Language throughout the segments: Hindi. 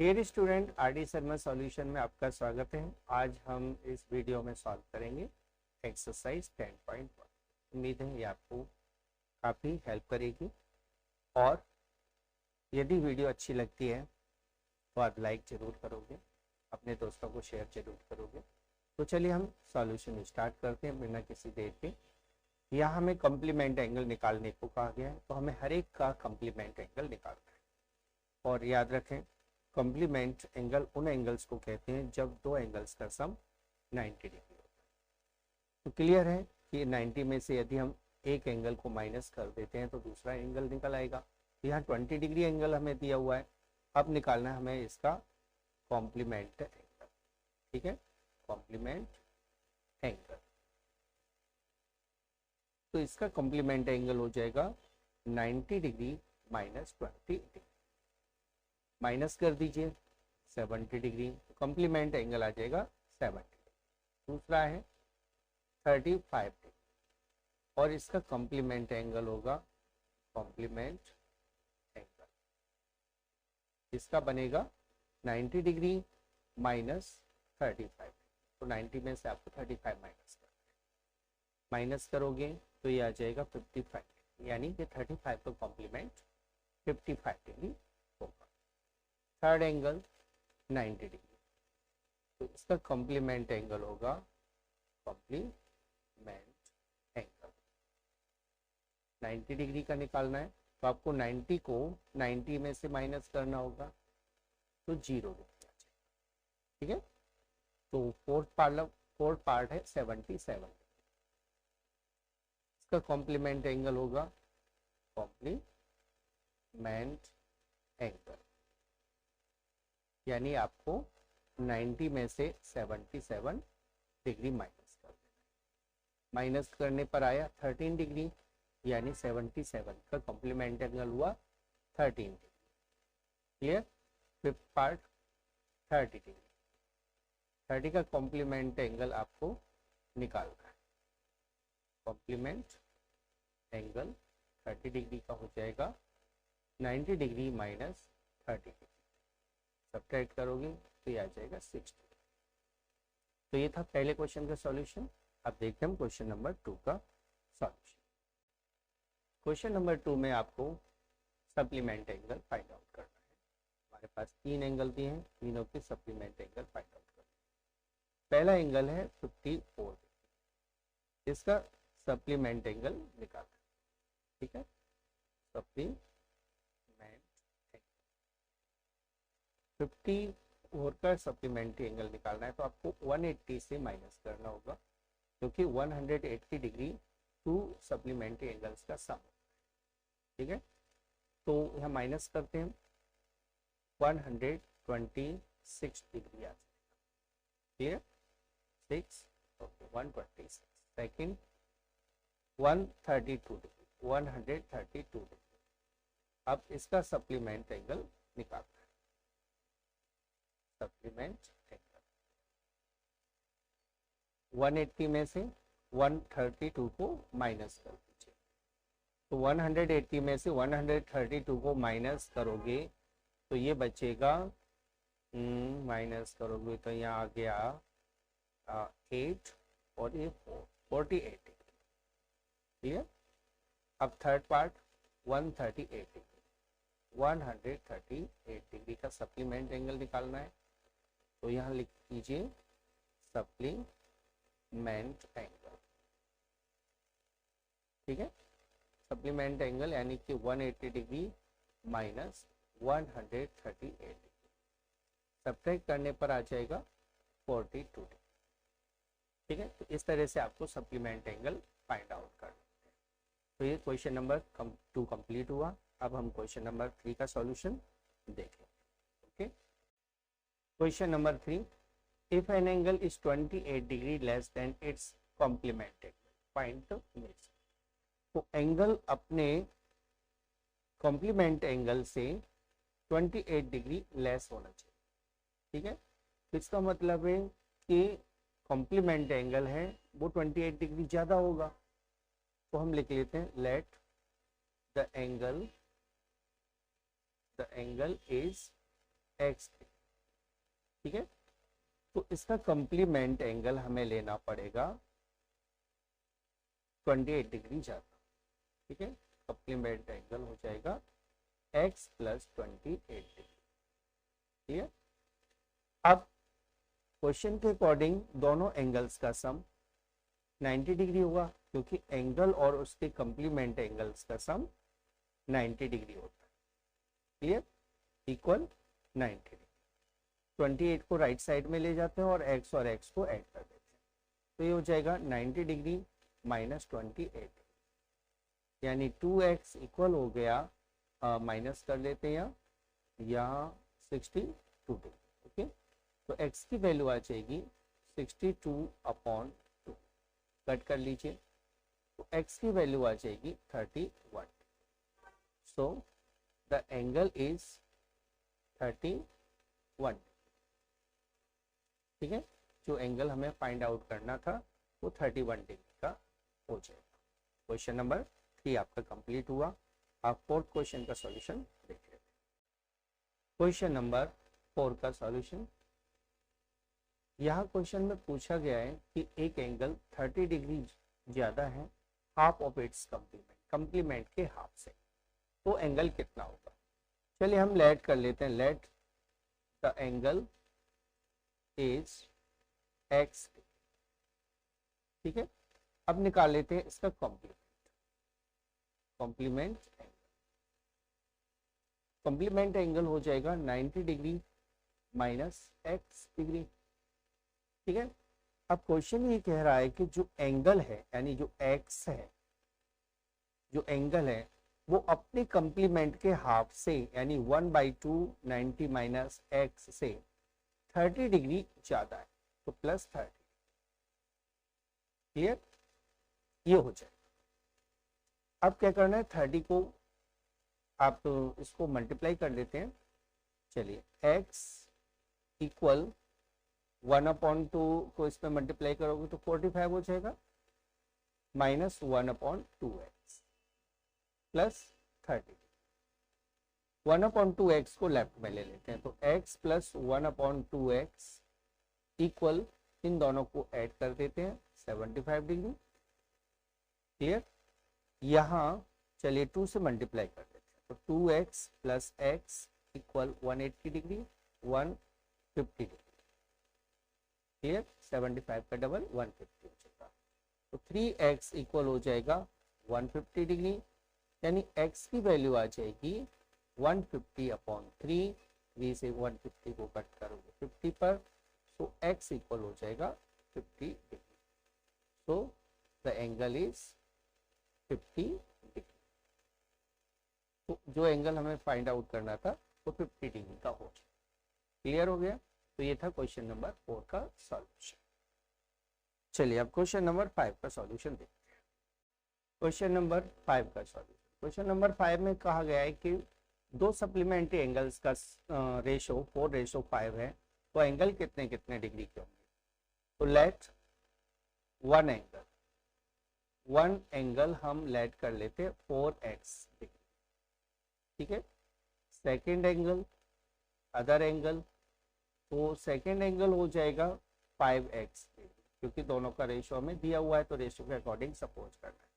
Dear student, RD Sharma solution में आपका स्वागत है। आज हम इस वीडियो में सॉल्व करेंगे एक्सरसाइज 10.1। उम्मीद है ये आपको काफ़ी हेल्प करेगी और यदि वीडियो अच्छी लगती है तो आप लाइक ज़रूर करोगे, अपने दोस्तों को शेयर जरूर करोगे। तो चलिए हम सॉल्यूशन स्टार्ट करते हैं बिना किसी देर के। यहाँ हमें कॉम्प्लीमेंट एंगल निकालने को कहा गया है, तो हमें हर एक का कॉम्प्लीमेंट एंगल निकालना है। और याद रखें, कॉम्प्लीमेंट एंगल उन एंगल्स को कहते हैं जब दो एंगल्स का सम 90 डिग्री होता है। तो क्लियर है कि 90 में से यदि हम एक एंगल को माइनस कर देते हैं तो दूसरा एंगल निकल आएगा। यहाँ 20 डिग्री एंगल हमें दिया हुआ है, अब निकालना है हमें इसका कॉम्प्लीमेंट एंगल। ठीक है, कॉम्प्लीमेंट एंगल। तो इसका कॉम्प्लीमेंट एंगल हो जाएगा 90 डिग्री माइनस 20 डिग्री। माइनस कर दीजिए 70 डिग्री, कॉम्प्लीमेंट एंगल आ जाएगा 70। दूसरा है 35 डिग्री और इसका कॉम्प्लीमेंट एंगल होगा कॉम्प्लीमेंट एंगल। इसका बनेगा 90 डिग्री माइनस 35। तो 90 में से आपको 35 माइनस करना है। माइनस करोगे तो ये आ जाएगा 55, यानी कि 35 का कॉम्प्लीमेंट 55 डिग्री होगा। थर्ड एंगल 90 डिग्री, तो इसका कॉम्प्लीमेंट एंगल होगा कॉम्प्लीमेंट एंगल। 90 डिग्री का निकालना है तो आपको 90 को 90 में से माइनस करना होगा, तो 0 डिग्री आ जाएगा। ठीक है, तो फोर्थ पार्ट है 77। इसका कॉम्प्लीमेंट एंगल होगा कॉम्प्लीमेंट एंगल, यानी आपको 90 में से 77 डिग्री माइनस कर देना है। माइनस करने पर आया 13 डिग्री, यानी 77 का कॉम्प्लीमेंट एंगल हुआ 13 degree. Clear. Fifth part 30 degree. 30 का कॉम्प्लीमेंट एंगल आपको निकालना है। कॉम्प्लीमेंट एंगल 30 डिग्री का हो जाएगा 90 डिग्री माइनस 30 डिग्री। सब्ट्रैक्ट करोगे तो ये आ जाएगा 60। तो ये था पहले क्वेश्चन का सॉल्यूशन। अब देखते हैं क्वेश्चन नंबर 2 का सॉल्यूशन। क्वेश्चन नंबर 2 में आपको सप्लीमेंट एंगल फाइंड आउट करना है। हमारे पास 3 एंगल दिए हैं, तीनों के सप्लीमेंट एंगल फाइंड आउट करना है। पहला एंगल है 54 डिग्री, इसका सप्लीमेंट एंगल निकालना है। ठीक है, सप्लीमेंट 54 का सप्लीमेंट्री एंगल निकालना है तो आपको 180 से माइनस करना होगा, क्योंकि 180 डिग्री 2 सप्लीमेंट्री एंगल्स का सम होता है। ठीक है, तो यहाँ माइनस करते हैं 126 डिग्री आ जाएगा। Clear, 6 okay 126। Second 132 degree, 132 degree. अब इसका सप्लीमेंट एंगल निकालना है। सप्लीमेंट एंगल 180 में से 132 को माइनस कर दीजिए। तो 180 में से 132 को माइनस करोगे तो ये बचेगा, माइनस करोगे तो यहाँ आ गया 8 और ये 48 डिग्री। क्लियर। अब थर्ड पार्ट 138 डिग्री, 138 डिग्री का सप्लीमेंट एंगल निकालना है। तो यहाँ लिख लीजिए सप्लीमेंट एंगल। ठीक है, सप्लीमेंट एंगल यानी कि 180 डिग्री माइनस 138 डिग्री। सब्ट्रैक्ट करने पर आ जाएगा 42 डिग्री। ठीक है, तो इस तरह से आपको सप्लीमेंट एंगल फाइंड आउट करना है। तो ये क्वेश्चन नंबर 2 कंप्लीट हुआ। अब हम क्वेश्चन नंबर 3 का सॉल्यूशन देखेंगे। Okay, question number 3, if an angle is 28 degree less than its complement angle, find the measure। तो एंगल अपने कॉम्प्लीमेंट एंगल से 28 डिग्री लेस होना चाहिए। ठीक है, इसका मतलब है कि कॉम्प्लीमेंट एंगल है वो 28 डिग्री ज़्यादा होगा। तो हम लिख लेते हैं let the angle is x degree. ठीक है, तो इसका कॉम्प्लीमेंट एंगल हमें लेना पड़ेगा 28 डिग्री ज़्यादा। ठीक है, कॉम्प्लीमेंट एंगल हो जाएगा x प्लस 28 डिग्री। ठीक है, अब क्वेश्चन के अकॉर्डिंग दोनों एंगल्स का सम 90 डिग्री होगा, क्योंकि एंगल और उसके कॉम्प्लीमेंट एंगल्स का सम 90 डिग्री होता है। Clear, equal 90 degree. 28 को राइट साइड में ले जाते हैं और x को ऐड कर देते हैं, तो ये हो जाएगा 90 डिग्री माइनस 28, यानी 2x इक्वल हो गया, माइनस कर लेते हैं यहाँ 62 डिग्री। ओके, तो x की वैल्यू आ जाएगी 62/2, कट कर लीजिए, तो x की वैल्यू आ जाएगी 31। So the angle is 31। ठीक है, जो एंगल हमें फाइंड आउट करना था वो 31 डिग्री का हो जाएगा। क्वेश्चन नंबर 3 आपका कंप्लीट हुआ। आप फोर्थ क्वेश्चन का सॉल्यूशन देख लेते हैं। क्वेश्चन नंबर 4 का सॉल्यूशन, यहाँ क्वेश्चन में पूछा गया है कि एक एंगल 30 डिग्री ज्यादा है हाफ ऑफ इट्स कॉम्प्लीमेंट के हाफ से, तो एंगल कितना होगा। चलिए हम लेट कर लेते हैं, let the angle is x। ठीक है, अब निकाल लेते हैं इसका कॉम्प्लीमेंट एंगल। कॉम्प्लीमेंट एंगल हो जाएगा 90 डिग्री माइनस x डिग्री। ठीक है, अब क्वेश्चन ये कह रहा है कि जो एंगल है, यानी जो x है, जो एंगल है वो अपने कॉम्प्लीमेंट के हाफ से, यानी 1/2 90 माइनस x से 30 डिग्री ज्यादा है, तो प्लस 30। क्लियर, ये हो जाए। अब क्या करना है, 30 को आप तो इसको मल्टीप्लाई कर लेते हैं। चलिए, x इक्वल 1/2 को इसमें मल्टीप्लाई करोगे तो 45 हो जाएगा, माइनस 1/2x प्लस 30। 1/2x को लेफ्ट में ले लेते हैं, तो x प्लस 1/2x इक्वल, इन दोनों को ऐड कर देते हैं 75 डिग्री। क्लियर, यहाँ चलिए 2 से मल्टीप्लाई कर देते हैं, तो 2x plus x equal 180 degree 150 degree. Clear, 75 का डबल 150 हो जाएगा, तो 3x इक्वल हो जाएगा 150 डिग्री, यानी x की वैल्यू आ जाएगी 150/3। 3 से 150 को कट करोगे 50 पर, सो x इक्वल हो जाएगा 50 degree. So the angle is 50 degree. तो जो एंगल हमें फाइंड आउट करना था वो 50 डिग्री का हो जाए। क्लियर हो गया, तो ये था क्वेश्चन नंबर 4 का सॉल्यूशन। चलिए अब क्वेश्चन नंबर 5 का सॉल्यूशन देखते हैं। क्वेश्चन नंबर 5 का सॉल्यूशन, क्वेश्चन नंबर 5 में कहा गया है कि दो सप्लीमेंट्री एंगल्स का रेशो 4:5 है, तो एंगल कितने कितने डिग्री के होंगे। तो लेट वन एंगल हम लेट कर लेते 4x डिग्री। ठीक है, सेकेंड एंगल, अदर एंगल, तो सेकेंड एंगल हो जाएगा 5x डिग्री, क्योंकि दोनों का रेशो हमें दिया हुआ है, तो रेशो के अकॉर्डिंग सपोज करना है।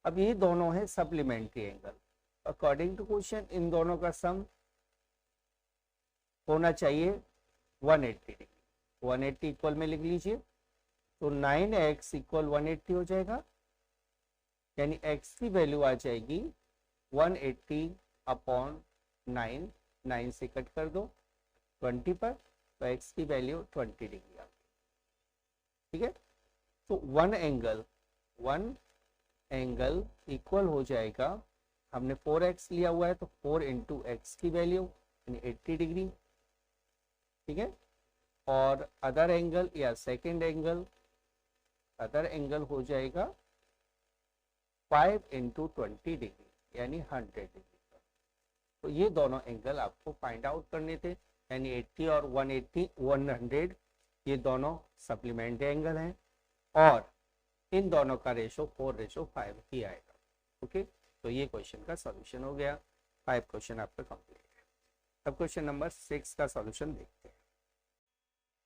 अब ये दोनों है supplementary angle, according to question इन दोनों का सम होना चाहिए 180 डिग्री। 180 इक्वल में लिख लीजिए, तो 9x इक्वल 180 हो जाएगा, यानी x की वैल्यू आ जाएगी 180/9। 9 से कट कर दो 20 पर, तो x की वैल्यू 20 डिग्री आ गई। ठीक है, तो वन एंगल इक्वल हो जाएगा, हमने 4x लिया हुआ है तो 4 × x की वैल्यू यानी 80 डिग्री। ठीक है, और अदर एंगल या सेकेंड एंगल, अदर एंगल हो जाएगा 5 × 20 डिग्री यानी 100 डिग्री। तो ये दोनों एंगल आपको फाइंड आउट करने थे, यानी 80 और 100 ये दोनों सप्लीमेंट्री एंगल हैं, और इन दोनों का रेशो 4:5 ही आएगा। ओके, तो ये क्वेश्चन का सॉल्यूशन हो गया। 5 क्वेश्चन आपका कंप्लीट है। अब क्वेश्चन नंबर 6 का सॉल्यूशन देखते हैं।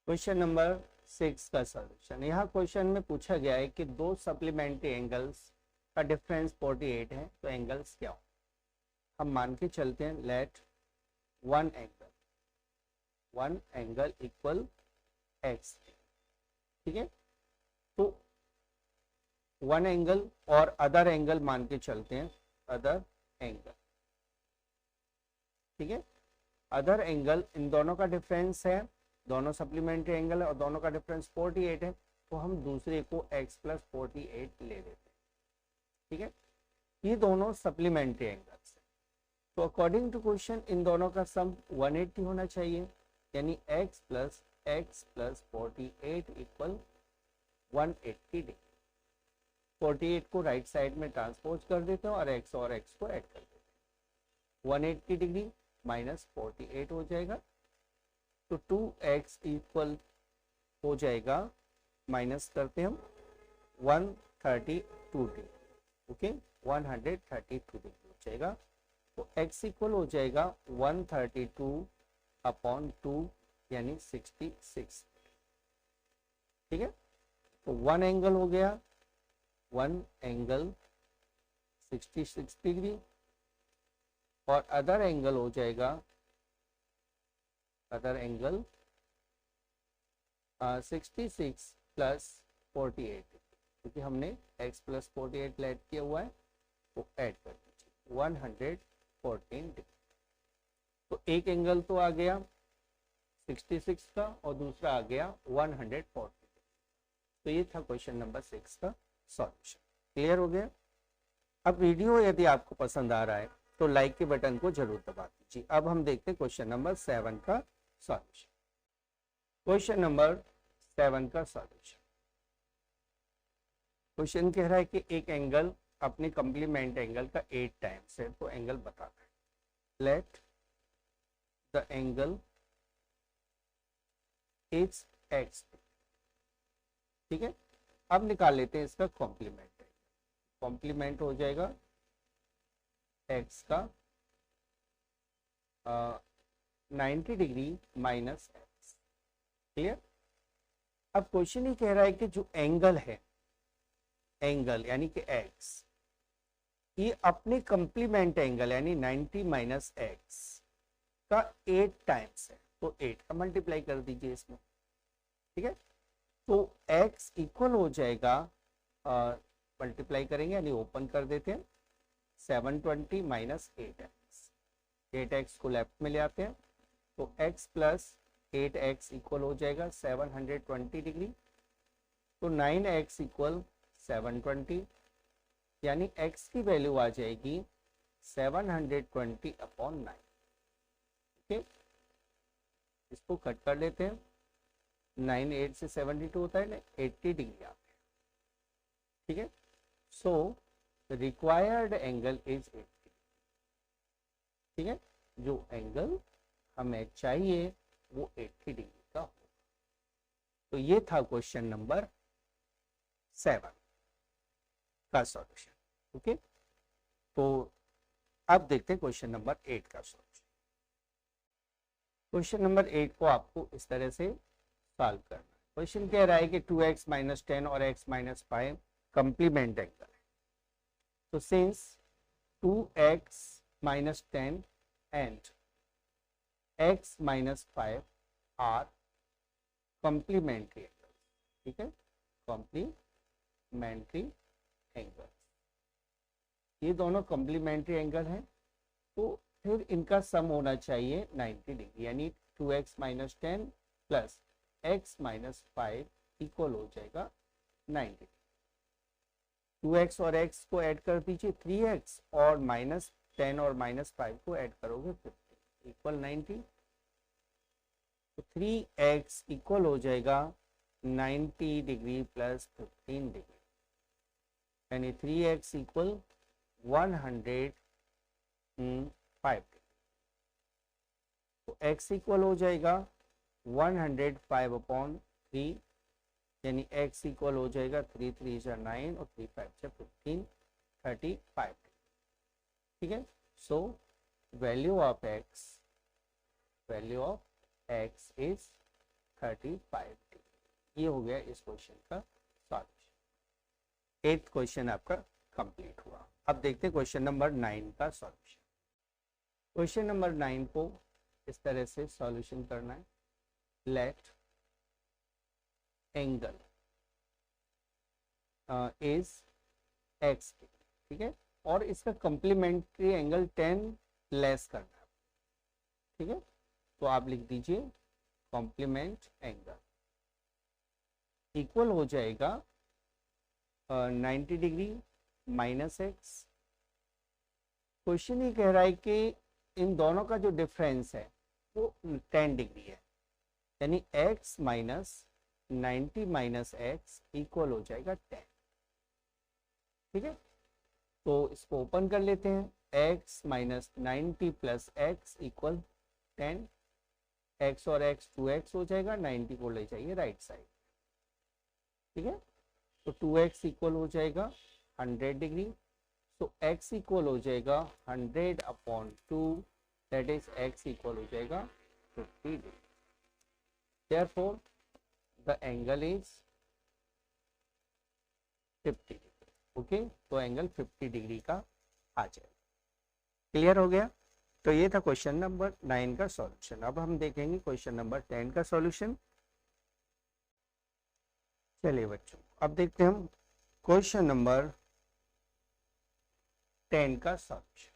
क्वेश्चन नंबर 6 का सॉल्यूशन। यहाँ क्वेश्चन में पूछा गया है कि दो सप्लीमेंट्री एंगल्स का डिफरेंस 48 है, तो एंगल्स क्या हो। हम मान के चलते हैं let one angle equal x, ठीक है। तो वन एंगल और अदर एंगल मान के चलते हैं, अदर एंगल, ठीक है। अदर एंगल इन दोनों का डिफरेंस है, दोनों सप्लीमेंट्री एंगल है और दोनों का डिफरेंस 48 है, तो हम दूसरे को x प्लस 48 ले लेते हैं, ठीक है। ये दोनों सप्लीमेंट्री एंगल्स है, तो अकॉर्डिंग टू क्वेश्चन इन दोनों का सम 180 होना चाहिए, यानी x प्लस 48 इक्वल 180 डिग्री। 48 को राइट साइड में ट्रांसपोज कर देते हैं और x को ऐड कर देते हैं। 180 डिग्री माइनस 48 हो जाएगा, तो 2x इक्वल हो जाएगा, माइनस करते हम 132 डिग्री, ओके 132 डिग्री हो जाएगा। तो x इक्वल हो जाएगा 132 अपॉन 2 यानी 66, ठीक है। तो वन एंगल हो गया, वन एंगल 66 डिग्री और अदर एंगल हो जाएगा, अदर एंगल 66 प्लस 48, क्योंकि हमने x प्लस 48 ऐड किया हुआ है, तो ऐड कर दीजिए 114 डिग्री। तो एक एंगल तो आ गया 66 का और दूसरा आ गया 140। तो ये था क्वेश्चन नंबर 6 का सॉल्यूशन। क्लियर हो गया। अब वीडियो यदि आपको पसंद आ रहा है तो लाइक के बटन को जरूर दबा दीजिए। अब हम देखते हैं क्वेश्चन नंबर 7 का सॉल्यूशन। क्वेश्चन नंबर 7 का सॉल्यूशन। क्वेश्चन कह रहा है कि एक एंगल अपने कंप्लीमेंट एंगल का 8 टाइम्स है, तो एंगल बताना है। Let the angle is x, ठीक है। अब निकाल लेते हैं इसका कॉम्प्लीमेंट। कॉम्प्लीमेंट हो जाएगा x का 90 डिग्री माइनस एक्स, क्लियर। अब क्वेश्चन ही कह रहा है कि जो एंगल है, एंगल यानी कि x, ये अपने कंप्लीमेंट एंगल यानी 90 माइनस एक्स का 8 टाइम्स है, तो 8 का मल्टीप्लाई कर दीजिए इसमें, ठीक है। तो x इक्वल हो जाएगा, मल्टीप्लाई करेंगे यानी ओपन कर देते हैं, 720 माइनस 8x, 8x को लेफ्ट में ले आते हैं, तो x प्लस 8x इक्वल हो जाएगा 720 डिग्री। तो 9x इक्वल 720, यानी x की वैल्यू आ जाएगी 720 अपॉन 9, ठीक है। इसको कट कर लेते हैं, 9 8 से 72 होता है ना, 80 डिग्री आता है, ठीक है। सो रिक्वायर्ड एंगल इज 80, ठीक है। जो एंगल हमें चाहिए वो 80 डिग्री का होगा। तो ये था क्वेश्चन नंबर 7 का सॉल्यूशन, ओके। तो अब देखते हैं क्वेश्चन नंबर 8 का सॉल्यूशन। क्वेश्चन नंबर 8 को आपको इस तरह से सॉल्व करना है। क्वेश्चन कह रहा है कि 2x माइनस 10 और x माइनस 5 कंप्लीमेंट एंगल है। तो since 2x minus 10 and x minus 5 are complementary angles, ठीक है, complementary angles, ये दोनों complementary एंगल हैं, तो फिर इनका सम होना चाहिए 90 डिग्री, यानी 2x minus 10 plus x minus 5 equal हो जाएगा 90। 2x और x को ऐड कर दीजिए, 3x और माइनस 10 और माइनस 5 को ऐड करोगे 50 इक्वल 90। तो 3x इक्वल हो जाएगा 90 डिग्री प्लस 15 डिग्री, यानी 3x इक्वल 105 डिग्री। तो x इक्वल हो जाएगा 105 अपॉन 3, यानी x इक्वल हो जाएगा 3 3 जा 9 और 3 5 जा 15, 35, ठीक है। So value of x is 35 degree. ये हो गया इस क्वेश्चन का सॉल्यूशन। 8th क्वेश्चन आपका कंप्लीट हुआ। अब देखते हैं क्वेश्चन नंबर 9 का सॉल्यूशन। क्वेश्चन नंबर 9 को इस तरह से सॉल्यूशन करना है। लेट एंगल इज एक्स, ठीक है, और इसका कॉम्प्लीमेंट्री एंगल 10 लेस करना है, ठीक है। तो आप लिख दीजिए कॉम्प्लीमेंट एंगल इक्वल हो जाएगा 90 डिग्री माइनस एक्स। क्वेश्चन ये कह रहा है कि इन दोनों का जो डिफरेंस है वो 10 डिग्री है, यानी x minus 90 minus x equal हो जाएगा 10, ठीक है। तो इसको ओपन कर लेते हैं। x minus 90 plus x equal 10, x और x 2x हो जाएगा, 90 को ले जाइए राइट साइड, ठीक है। तो 2x इक्वल हो जाएगा 100 डिग्री। तो x इक्वल हो जाएगा 100 upon 2, that is x equal हो जाएगा 50 degree. Therefore the angle is 50 degree. Okay, तो एंगल 50 डिग्री का आ जाएगा। क्लियर हो गया। तो ये था क्वेश्चन नंबर 9 का सॉल्यूशन। अब हम देखेंगे क्वेश्चन नंबर 10 का सॉल्यूशन। चलिए बच्चों, अब देखते हैं हम क्वेश्चन नंबर 10 का सॉल्यूशन।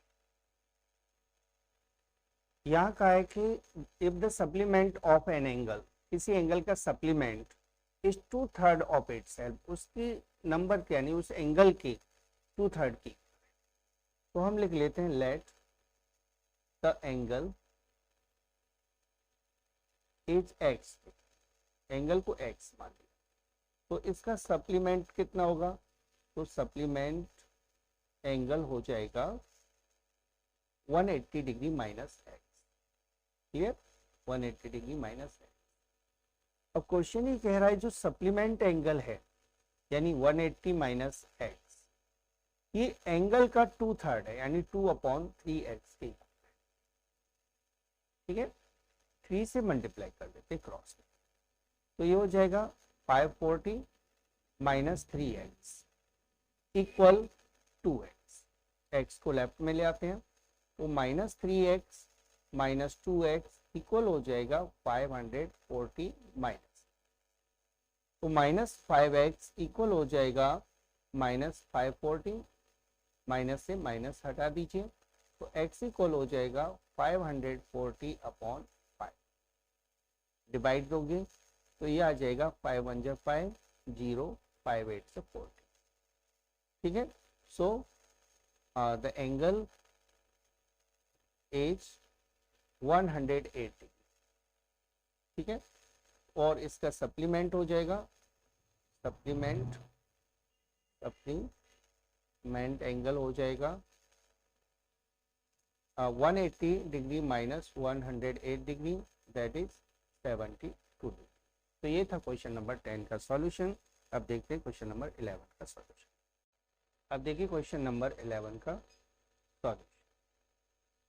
यहाँ का है कि if the supplement of an angle, किसी एंगल का सप्लीमेंट इज 2/3 ऑफ इटसेल्फ, उसकी नंबर के यानी उस एंगल की 2/3 की, तो हम लिख लेते हैं let the angle is x, angle को एक्स मान लिया। तो इसका सप्लीमेंट कितना होगा? तो सप्लीमेंट एंगल हो जाएगा 180 degree minus x. Clear, 180 degree minus x. अब क्वेश्चन ये कह रहा है जो सप्लीमेंट एंगल है यानी 180 माइनस एक्स, ये एंगल का 2/3 है, यानी 2/3x के, ठीक है। 3 से मल्टीप्लाई कर देते क्रॉस में, तो ये हो जाएगा 540 minus 3x equal 2x। x को लेफ्ट में ले आते हैं, तो minus 3x minus 2x equal हो जाएगा 540 माइनस, तो माइनस 5x इक्वल हो जाएगा माइनस 540, माइनस से माइनस हटा दीजिए, तो x इक्वल हो जाएगा 540 अपॉन 5। डिवाइड दोगे तो ये आ जाएगा 5 1 जा 5, 0 5 8 से 40, ठीक है। सो द एंगल इज 180, ठीक है। और इसका सप्लीमेंट हो जाएगा, सप्लीमेंट एंगल हो जाएगा 180 degree minus 108 degree, that is 72 degree. तो ये था क्वेश्चन नंबर 10 का सॉल्यूशन। अब देखते हैं क्वेश्चन नंबर 11 का सॉल्यूशन। अब देखिए क्वेश्चन नंबर 11 का solution.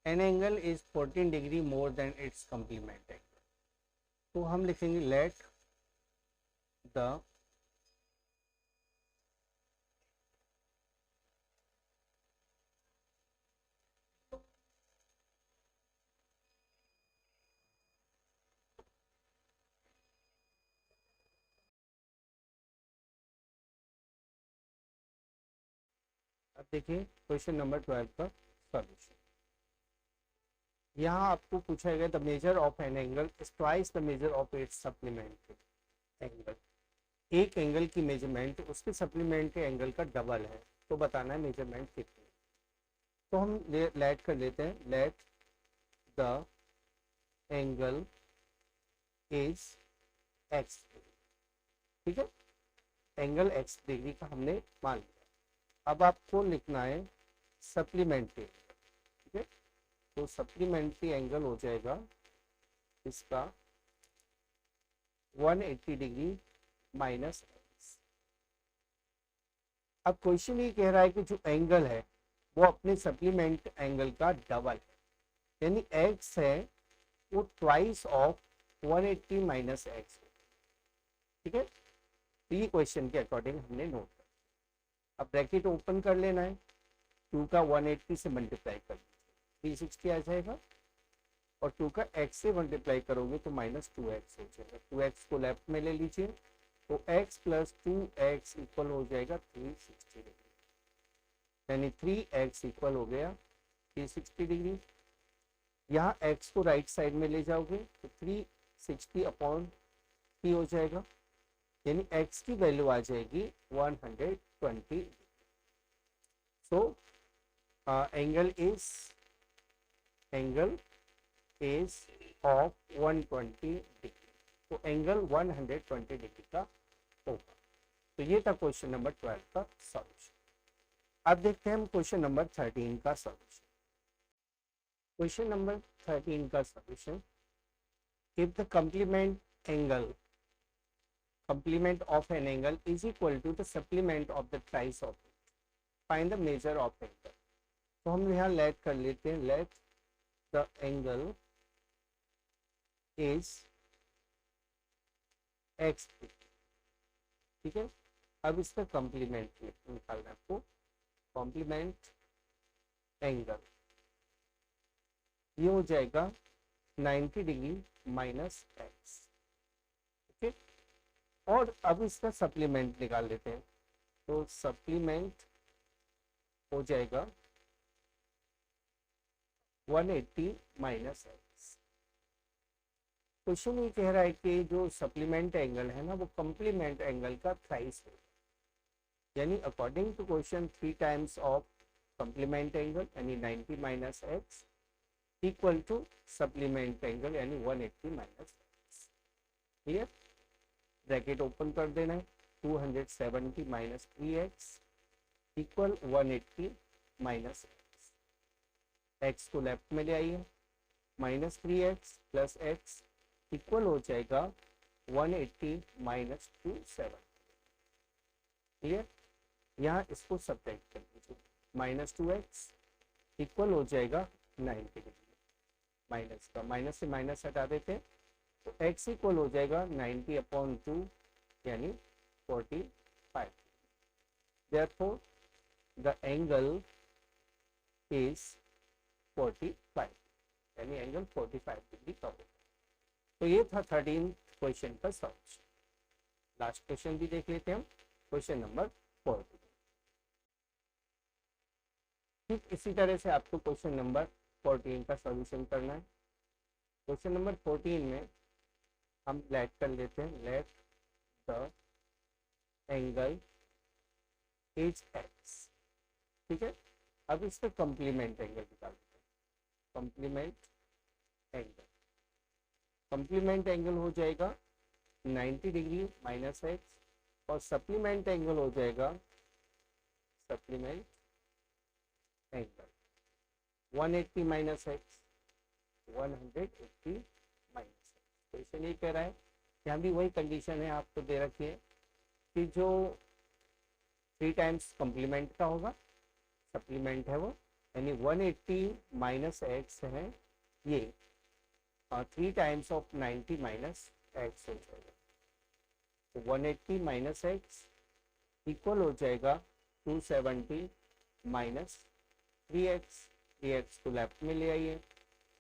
An angle is 14 degree more than its complement angle. तो हम लिखेंगे लेट द अब देखिए क्वेश्चन नंबर 12 का सॉल्यूशन। यहाँ आपको पूछा गया the measure of N angle is twice the measure of its supplementary angle. एक एंगल की मेजरमेंट उसके सप्लीमेंट्री एंगल का डबल है, तो बताना है मेजरमेंट कितनी। तो हम लेट कर लेते हैं, let the angle is x, ठीक है। एंगल एक्स डिग्री का हमने मान लिया। अब आपको लिखना है सप्लीमेंट्री, ठीक है। तो सप्लीमेंट्री एंगल हो जाएगा इसका 180 डिग्री माइनस एक्स। अब क्वेश्चन ये कह रहा है कि जो एंगल है वो अपने सप्लीमेंट एंगल का डबल है, यानी एक्स है वो ट्वाइस ऑफ 180 माइनस एक्स, ठीक है, तो ये क्वेश्चन के अकॉर्डिंग हमने नोट कर। अब ब्रैकेट ओपन कर लेना है, 2 का 180 से मल्टीप्लाई कर दीजिए 360 आ जाएगा, और 2 का x से मल्टीप्लाई करोगे तो -2x हो जाएगा। 2x को लेफ्ट में ले लीजिए, तो x प्लस 2x इक्वल हो जाएगा 360 डिग्री, यानी 3x इक्वल हो गया 360 डिग्री। यहाँ x को राइट साइड में ले जाओगे तो 360 अपॉन 3 हो जाएगा, यानी x की वैल्यू आ जाएगी 120। So angle is of 120 degree, तो एंगल 120 डिग्री का होगा। तो ये था क्वेश्चन नंबर 12 का सॉल्यूशन। अब देखते हैं हम क्वेश्चन नंबर 13 का सॉल्यूशन। क्वेश्चन नंबर 13 का solution, if the complement of an angle is equal to the supplement of the twice of it, find the measure of angle। तो हम यहाँ लेट कर लेते हैं, let the angle is x, ठीक है। अब इसका कॉम्प्लीमेंट निकालना है आपको, कॉम्प्लीमेंट एंगल ये हो जाएगा 90 डिग्री माइनस x, ठीक है। और अब इसका सप्लीमेंट निकाल लेते हैं, तो सप्लीमेंट हो जाएगा 180 माइनस x। क्वेश्चन ये कह रहा है कि जो सप्लीमेंट एंगल है ना वो कॉम्प्लीमेंट एंगल का थ्राइस है, यानी according to question 3 times of complement angle यानी 90 minus x equal to supplement angle यानी 180 minus x। Clear, bracket open कर देना है, 270 minus 3x equal 180 minus x को लेफ्ट में ले आइए, minus 3x plus x equal हो जाएगा 180 माइनस 270। क्लियर, यहाँ इसको सब्ट्रैक्ट कर दीजिए, माइनस 2x इक्वल हो जाएगा 90 डिग्री, माइनस का माइनस से माइनस हटा देते हैं, तो x इक्वल हो जाएगा 90 अपॉन 2 यानी 45। देयरफॉर द एंगल इज 45, यानी एंगल 45 डिग्री का होगा। तो ये था 13 क्वेश्चन का सॉल्यूशन। लास्ट क्वेश्चन भी देख लेते हैं हम, क्वेश्चन नंबर 14। ठीक इसी तरह से आपको क्वेश्चन नंबर 14 का सॉल्यूशन करना है। क्वेश्चन नंबर 14 में हम लेट कर लेते हैं, let the angle is x, ठीक है। अब इसका कॉम्प्लीमेंट एंगल निकाल लेते हैं, कॉम्प्लीमेंट एंगल हो जाएगा 90 डिग्री माइनस x, और सप्लीमेंट एंगल हो जाएगा supplement angle 180 minus x, 180 minus x। Question ये कह रहा है, यहाँ भी वही कंडीशन है आपको दे रखी है कि जो 3 टाइम्स कॉम्प्लीमेंट का होगा, सप्लीमेंट है वो, यानी 180 माइनस x है ये, और 3 टाइम्स ऑफ 90 माइनस x हो जाएगा, तो 180 माइनस x इक्वल हो जाएगा 270 माइनस 3x को लेफ्ट में ले आइए,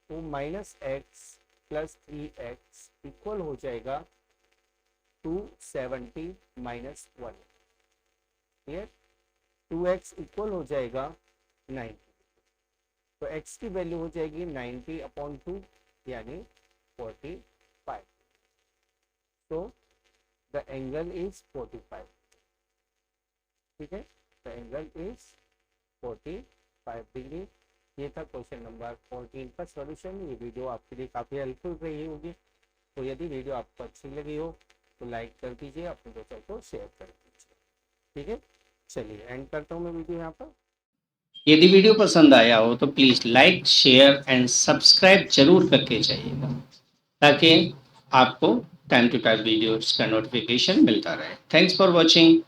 तो minus x plus 3x equal हो जाएगा 270 माइनस 1। क्लियर, 2x इक्वल हो जाएगा 90, तो x की वैल्यू हो जाएगी 90 अपॉन 2 यानी 45। तो द एंगल इज 45, ठीक है, द एंगल इज 45 डिग्री। ये था क्वेश्चन नंबर 14 का सॉल्यूशन। ये वीडियो आपके लिए काफ़ी हेल्पफुल रही होगी, तो यदि वीडियो आपको अच्छी लगी हो तो लाइक कर दीजिए, अपने दोस्तों को शेयर कर दीजिए, ठीक है। चलिए एंड करता हूँ मैं वीडियो यहाँ पर। यदि वीडियो पसंद आया हो तो please like, share and subscribe जरूर करके जाइएगा, ताकि आपको टाइम टू टाइम वीडियोस का नोटिफिकेशन मिलता रहे। Thanks for watching.